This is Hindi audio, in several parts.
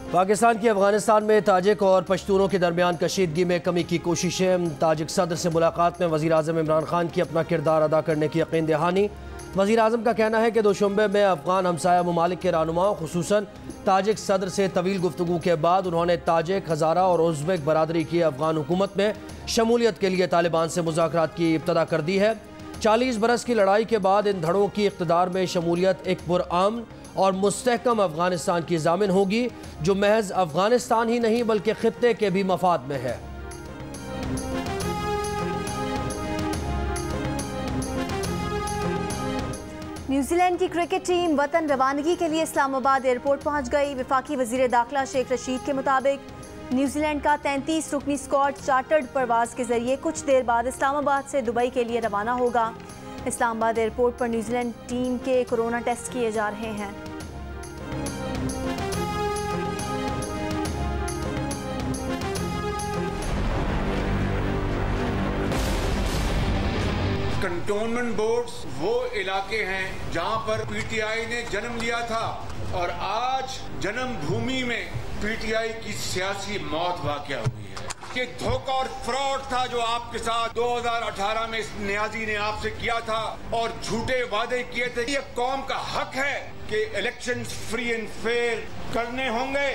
पाकिस्तान की अफगानिस्तान में ताजिक और पश्तूनों के दरमियान कशीदगी में कमी की कोशिशें। ताजिक सदर से मुलाकात में वज़ीर आज़म इमरान खान की अपना किरदार अदा करने की यकीन दहानी। वज़ीर आज़म का कहना है कि दोशंबे में अफगान हमसाया ममालिक के रहनुमाओं खुसूसन ताजिक सदर से तवील गुफ्तगू के बाद उन्होंने ताजिक, हज़ारा और उज़्बेक बरादरी की अफगान हुकूमत में शमूलियत के लिए तालिबान से मुज़ाकरात की इब्तदा कर दी है। 40 बरस की लड़ाई के बाद इन धड़ों की इक़्तिदार में शमूलियत एक पुरअमन और मुस्तहकम अफगानिस्तान की ज़ामिन होगी, जो महज अफगानिस्तान ही नहीं बल्कि खित्ते के भी मफाद में है। न्यूजीलैंड की क्रिकेट टीम वतन रवानगी के लिए इस्लामाबाद एयरपोर्ट पहुंच गई। वफाकी वजीर दाखिला शेख रशीद के मुताबिक न्यूजीलैंड का 33 रुकनी स्क्वाड चार्टर्ड परवाज के जरिए कुछ देर बाद इस्लामाबाद से दुबई के लिए रवाना होगा। इस्लामाबाद एयरपोर्ट पर न्यूजीलैंड टीम के कोरोना टेस्ट किए जा रहे हैं। कंटोनमेंट बोर्ड्स वो इलाके हैं जहां पर पीटीआई ने जन्म लिया था और आज जन्मभूमि में पीटीआई की सियासी मौत वाक़या हुई है। कि धोखा और फ्रॉड था जो आपके साथ 2018 में नियाजी ने आपसे किया था और झूठे वादे किए थे। ये कौम का हक है कि इलेक्शंस फ्री एंड फेयर करने होंगे।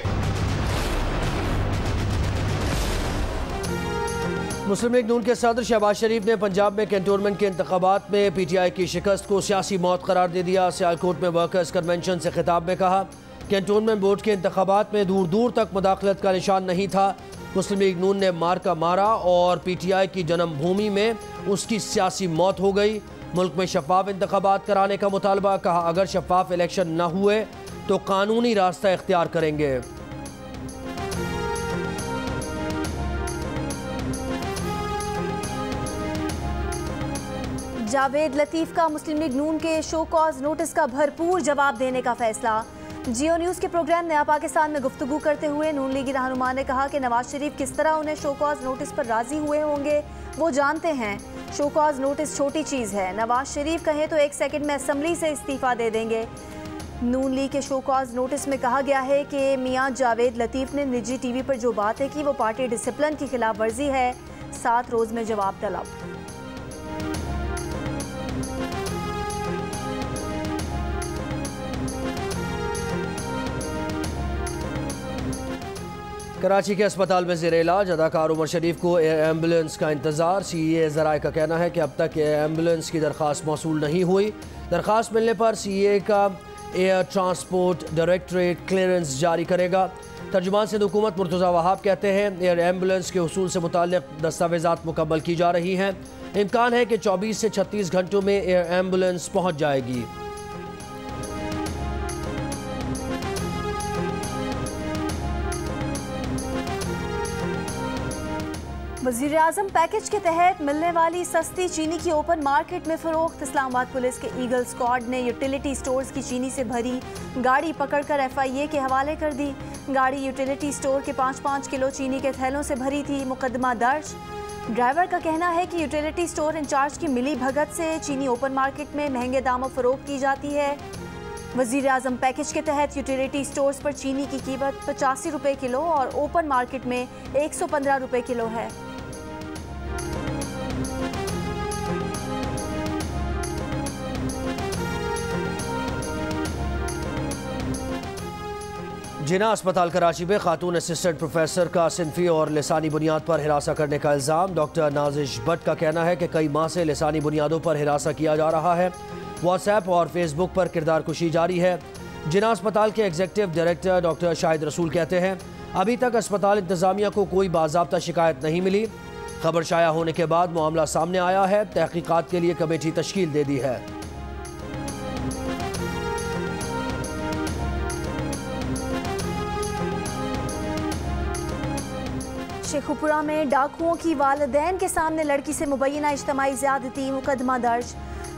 मुस्लिम लीग नून के सदर शहबाज शरीफ ने पंजाब में कैंटोनमेंट के इंतखाबात में पीटीआई की शिकस्त को सियासी मौत करार दे दिया। सियालकोट में वर्कर्स कन्वेंशन से खिताब में कहा, कैंटोनमेंट बोर्ड के इंतखाबात में दूर दूर तक मुदाखलत का निशान नहीं था। मुस्लिम लीग नून ने मार का मारा और पीटीआई की जन्मभूमि में उसकी सियासी मौत हो गई। मुल्क में शफाफ इंतखाबात कराने का मुतालबा। कहा, अगर शफाफ इलेक्शन न हुए तो कानूनी रास्ता इख्तियार करेंगे। जावेद लतीफ़ का मुस्लिम लीग नून के शो कॉज नोटिस का भरपूर जवाब देने का फैसला। जियो न्यूज़ के प्रोग्राम नया पाकिस्तान में गुफ्तगू करते हुए नून लीगी रहनुमा ने कहा कि नवाज शरीफ किस तरह उन्हें शो कॉज नोटिस पर राजी हुए होंगे वो जानते हैं। शो कॉज नोटिस छोटी चीज़ है। नवाज शरीफ कहें तो 1 सेकंड में असम्बली से इस्तीफ़ा दे देंगे। नून लीग के शो कॉज नोटिस में कहा गया है कि मियाँ जावेद लतीफ़ ने निजी टीवी पर जो बातें की वो पार्टी डिसिप्लिन की खिलाफ वर्जी है। 7 रोज़ में जवाब तलब। कराची के अस्पताल में ज़ेर इलाज अदाकार उमर शरीफ को एयर एम्बुलेंस का इंतज़ार। सीए ज़राए का कहना है कि अब तक एयर एम्बुलेंस की दरख्वास्त मौसूल नहीं हुई। दरख्वास्त मिलने पर सीए का एयर ट्रांसपोर्ट डायरेक्टरेट क्लियरेंस जारी करेगा। तर्जुमान सिंध हुकूमत मुर्तज़ा वहाब कहते हैं, एयर एम्बुलेंस के हुसूल से मुताल्लिक़ दस्तावेज़ात मुकम्मल की जा रही हैं। इम्कान है कि 24 से 36 घंटों में एयर एम्बुलेंस पहुँच जाएगी। वज़ीर आज़म पैकेज के तहत मिलने वाली सस्ती चीनी की ओपन मार्केट में फरोख्त। इस्लामाबाद पुलिस के ईगल स्क्वाड ने यूटिलिटी स्टोर्स की चीनी से भरी गाड़ी पकड़कर FIA के हवाले कर दी। गाड़ी यूटिलिटी स्टोर के 5-5 किलो चीनी के थैलों से भरी थी। मुकदमा दर्ज। ड्राइवर का कहना है कि यूटिलिटी स्टोर इंचार्ज की मिली भगत से चीनी ओपन मार्केट में महंगे दामों फरोख्त की जाती है। वज़ीर आज़म पैकेज के तहत यूटिलिटी स्टोर्स पर चीनी की कीमत 85 रुपये किलो और ओपन मार्केट में 115 रुपये किलो है। जिना अस्पताल कराची में खातून असिस्टेंट प्रोफेसर का सिनफी और लिसानी बुनियाद पर हिरासा करने का इल्ज़ाम। डॉक्टर नाजिश भट्ट का कहना है कि कई माह से लिसानी बुनियादों पर हिरासा किया जा रहा है। व्हाट्सएप और फेसबुक पर किरदार कुशी जारी है। जिना अस्पताल के एग्जीक्यूटिव डायरेक्टर डॉक्टर शाहिद रसूल कहते हैं, अभी तक अस्पताल इंतज़ामिया को कोई बाज़ाब्ता शिकायत नहीं मिली। खबर शाया होने के बाद मामला सामने आया है। तहकीकात के लिए कमेटी तश्कील दे दी है। शेखुपुरा में डाकुओं की वालिदैन के सामने लड़की से मुबैना इज्तिमाई ज़्यादती। मुकदमा दर्ज।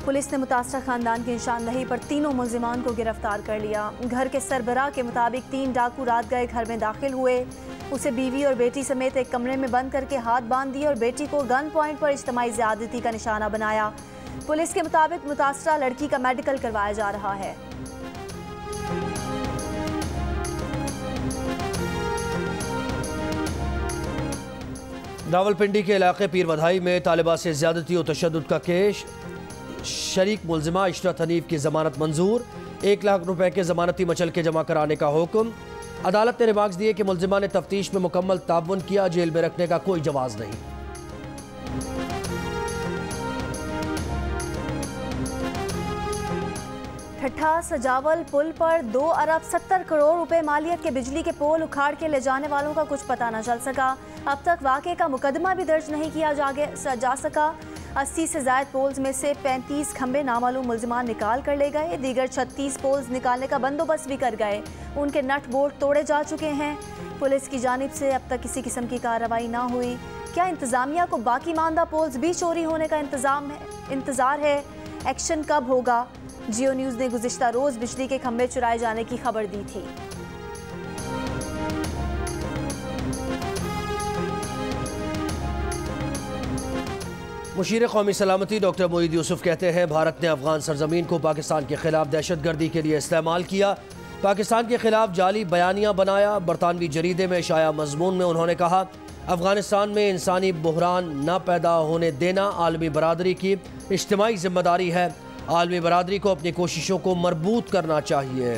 पुलिस ने मुतासरा खानदान की निशानदही पर तीनों मुल्जिमान को गिरफ्तार कर लिया। घर के सरबराह के मुताबिक 3 डाकू रात गए घर में दाखिल हुए। उसे बीवी और बेटी समेत एक कमरे में बंद करके हाथ बांध दिए और बेटी को गन पॉइंट पर इज्तिमाई ज़्यादती का निशाना बनाया। पुलिस के मुताबिक मुतासरा लड़की का मेडिकल करवाया जा रहा है। रावलपिंडी के इलाके पीर बधाई में तालिबा से ज़्यादती और तशद्दुद का केस, शरीक मुलजिमा इशरत हनीफ की जमानत मंजूर, 1 लाख रुपए के जमानती मचल के जमा कराने का हुक्म। अदालत ने रिमार्क्स दिए कि मुलजिमा ने तफ्तीश में मुकम्मल ताउन किया, जेल में रखने का कोई जवाज नहीं। ठट्ठा सजावल पुल पर 2 अरब 70 करोड़ रुपए मालियत के बिजली के पोल उखाड़ के ले जाने वालों का कुछ पता न चल सका। अब तक वाक़े का मुकदमा भी दर्ज नहीं किया जा सका। 80 से ज़ायद पोल्स में से 35 खंबे नामालूम मुलजिमान निकाल कर ले गए। दीगर 36 पोल्स निकालने का बंदोबस्त भी कर गए। उनके नट बोल्ट तोड़े जा चुके हैं। पुलिस की जानिब से अब तक किसी किस्म की कार्रवाई ना हुई। क्या इंतज़ामिया को बाकी मानदा पोल्स भी चोरी होने का इंतज़ार है? एक्शन कब होगा? जियो न्यूज़ ने गुज़िश्ता रोज़ बिजली के खंभे चुराए जाने की खबर दी थी। मुशीर कौमी सलामती डॉक्टर मोईद यूसुफ कहते हैं, भारत ने अफगान सरजमीन को पाकिस्तान के खिलाफ दहशतगर्दी के लिए इस्तेमाल किया, पाकिस्तान के खिलाफ जाली बयानियाँ बनाया। बरतानवी जरीदे में शाया मजमून में उन्होंने कहा, अफगानिस्तान में इंसानी बहरान न पैदा होने देना आलमी बरादरी की इज्तिमाई जिम्मेदारी है। आलमी बरादरी को अपनी कोशिशों को मरबूत करना चाहिए।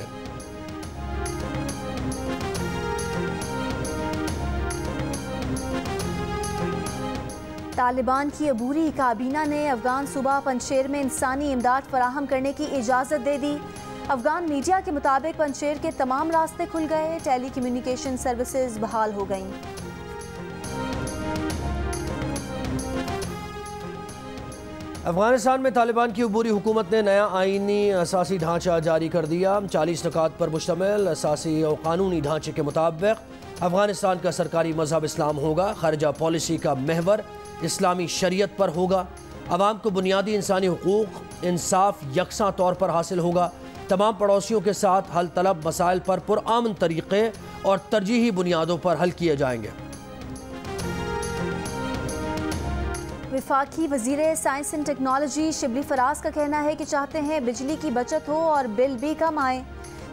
तालिबान की अबूरी काबीना ने अफगान सूबा पंजशेर में इंसानी इमदाद फराहम करने की इजाज़त दे दी। अफगान मीडिया के मुताबिक पंजशेर के तमाम रास्ते खुल गए, टेली कम्युनिकेशन सर्विसेज बहाल हो गईं। अफगानिस्तान में तालिबान की अबूरी हुकूमत ने नया आईनी असासी ढांचा जारी कर दिया। 40 नुकात पर मुश्तमिल असासी और कानूनी ढांचे के मुताबिक अफगानिस्तान का सरकारी मजहब इस्लाम होगा। खारजा पॉलिसी का महवर इस्लामी शरीयत पर होगा। अवाम को बुनियादी इंसानी हुकूक इंसाफ यकसा तौर पर हासिल होगा। तमाम पड़ोसियों के साथ हल तलब मसाइल पर पुरअमन तरीक़े और तरजीही बुनियादों पर हल किए जाएंगे। वफाकी वज़ीर science and technology Shibli Faraz का कहना है कि चाहते हैं बिजली की बचत हो और बिल भी कम आए।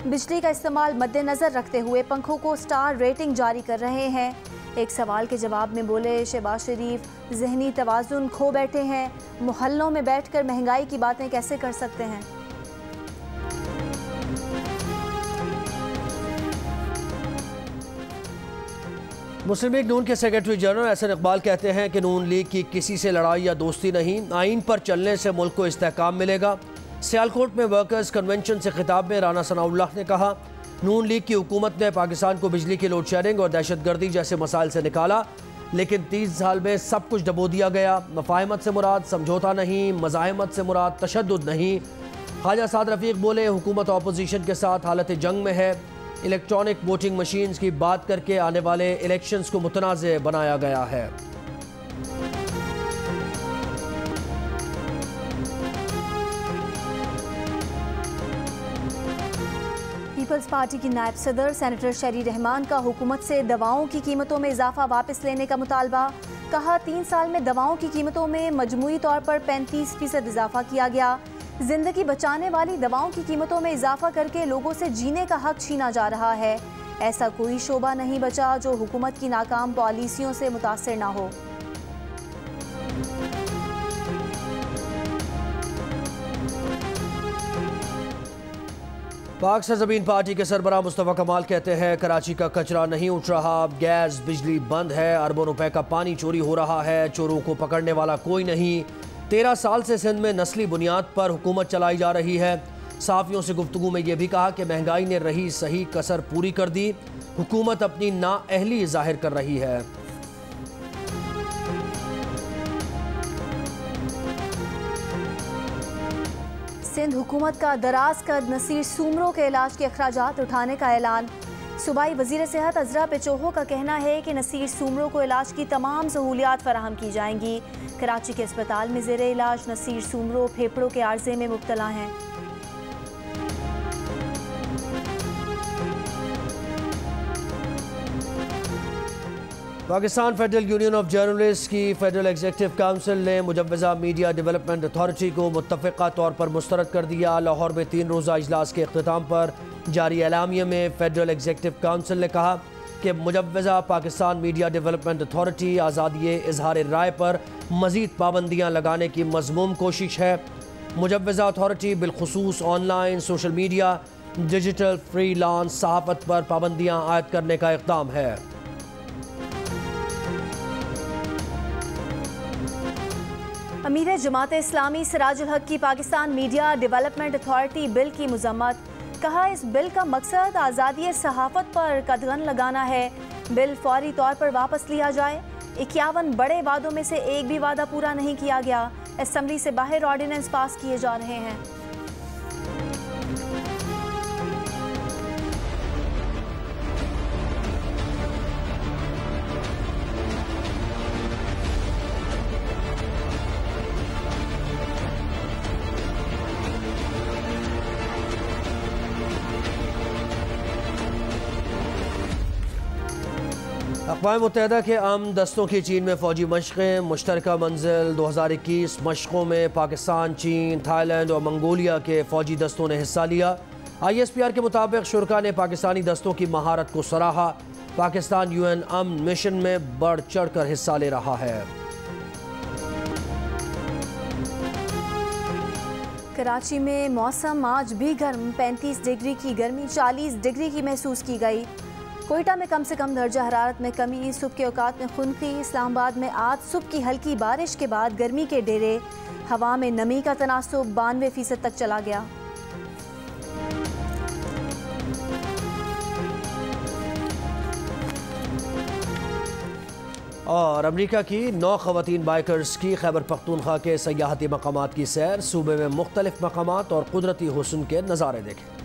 बिजली का इस्तेमाल मद्देनज़र रखते हुए पंखों को स्टार रेटिंग जारी कर रहे हैं। एक सवाल के जवाब में बोले शहबाज शरीफ, ज़हनी तवाज़ुन खो बैठे हैं, मोहल्लों में बैठकर महंगाई की बातें कैसे कर सकते हैं। मुस्लिम लीग नून के सेक्रेटरी जनरल एहसन इकबाल कहते हैं कि नून लीग की किसी से लड़ाई या दोस्ती नहीं, आइन पर चलने से मुल्क को इस्तेहकाम मिलेगा। सियालकोट में वर्कर्स कन्वेंशन से खिताब में राना सनाउल्लाह ने कहा, नून लीग की हुकूमत ने पाकिस्तान को बिजली की लोड शेयरिंग और दहशतगर्दी जैसे मसाइल से निकाला, लेकिन 30 साल में सब कुछ डबो दिया गया। मफाहमत से मुराद समझौता नहीं, मज़ाहमत से मुराद तशद्दुद नहीं। ख्वाजा साद रफ़ीक बोले, हुकूमत अपोजिशन के साथ हालत जंग में है। इलेक्ट्रॉनिक वोटिंग मशीन्स की बात करके आने वाले इलेक्शंस को मुतनाज़ बनाया गया है। पीपल्स पार्टी की नायब सदर सेनेटर शरी रहमान का हुकूमत से दवाओं की कीमतों में इजाफा वापस लेने का मुतालबा। कहा, 3 साल में दवाओं की कीमतों में मजमूई तौर पर 35% इजाफा किया गया। जिंदगी बचाने वाली दवाओं की कीमतों में इजाफा करके लोगों से जीने का हक छीना जा रहा है। ऐसा कोई शोबा नहीं बचा जो हुकूमत की नाकाम पॉलिसियों से मुतासिर ना हो। पाक सरजमीन पार्टी के सरबराह मुस्तफ़ा कमाल कहते हैं, कराची का कचरा नहीं उठ रहा, गैस बिजली बंद है, अरबों रुपए का पानी चोरी हो रहा है, चोरों को पकड़ने वाला कोई नहीं। 13 साल से सिंध में नस्ली बुनियाद पर हुकूमत चलाई जा रही है। साफियों से गुफ्तगू में यह भी कहा कि महंगाई ने रही सही कसर पूरी कर दी, हुकूमत अपनी नाअहली जाहिर कर रही है। सिंध हुकूमत का दराज कद नसीर सूमरों के इलाज के अखराजात उठाने का ऐलान। सूबाई वज़ीर सेहत अजरा पेचोहो का कहना है कि नसीर सूमरों को इलाज की तमाम सहूलियात फराहम की जाएंगी। कराची के अस्पताल में ज़ेरे इलाज नसीर सूमरों फेफड़ों के आर्जे में मुब्तला हैं। Pakistan federal union of journalist की फेडरल एग्जीक्यूटिव काउंसिल ने मुजव्वज़ा मीडिया डेवलपमेंट अथॉरिटी को मुत्तफ़िक़ा तौर पर मुस्तरद कर दिया। लाहौर में 3 रोज़ा इजलास के अख्तिताम पर जारी एलामिया में फेडरल एग्जीक्यूटिव काउंसिल ने कहा कि मुजव्वज़ा पाकिस्तान मीडिया डेवलपमेंट अथॉरिटी आज़ादी इजहार राय पर मज़ीद पाबंदियाँ लगाने की मज़मूम कोशिश है। मुजव्वज़ा अथॉरिटी बिलखुसूस online, social media, digital, freelance सहाफ़त पर पाबंदियाँ आयद करने का इक़दाम है। अमीर जमात इस्लामी सिराजुल हक की Pakistan media development authority bill की मजम्मत। कहा, इस बिल का मकसद आज़ादी सहाफ़त पर कदगन लगाना है। बिल फौरी तौर पर वापस लिया जाए। 51 बड़े वादों में से एक भी वादा पूरा नहीं किया गया। असेंबली से बाहर ऑर्डिनेंस पास किए जा रहे हैं। अक़वाम मुत्तहिदा के अमन दस्तों की चीन में फ़ौजी मशक़ें। मुश्तरका मंजिल 2021 मशक़ों में पाकिस्तान, चीन, थाईलैंड और मंगोलिया के फ़ौजी दस्तों ने हिस्सा लिया। ISPR के मुताबिक शुरका ने पाकिस्तानी दस्तों की महारत को सराहा। पाकिस्तान UN अमन मिशन में बढ़ चढ़ कर हिस्सा ले रहा है। कराची में मौसम आज भी गर्म। 35 डिग्री की गर्मी 40 डिग्री की महसूस की गई। कोयटा में कम से कम दर्जा हरारत में कमी। सुबह के औकात में खुनकी। इस्लामाबाद में आज सुबह की हल्की बारिश के बाद गर्मी के डेरे। हवा में नमी का तनासुब 92% तक चला गया। और अमरीका की 9 ख़वातीन बाइकर्स की खैबर पख्तूनख्वा के सयाहती मकामात की सैर। सूबे में मुख्तलिफ मकामात और कुदरती हुस्न के नज़ारे देखें।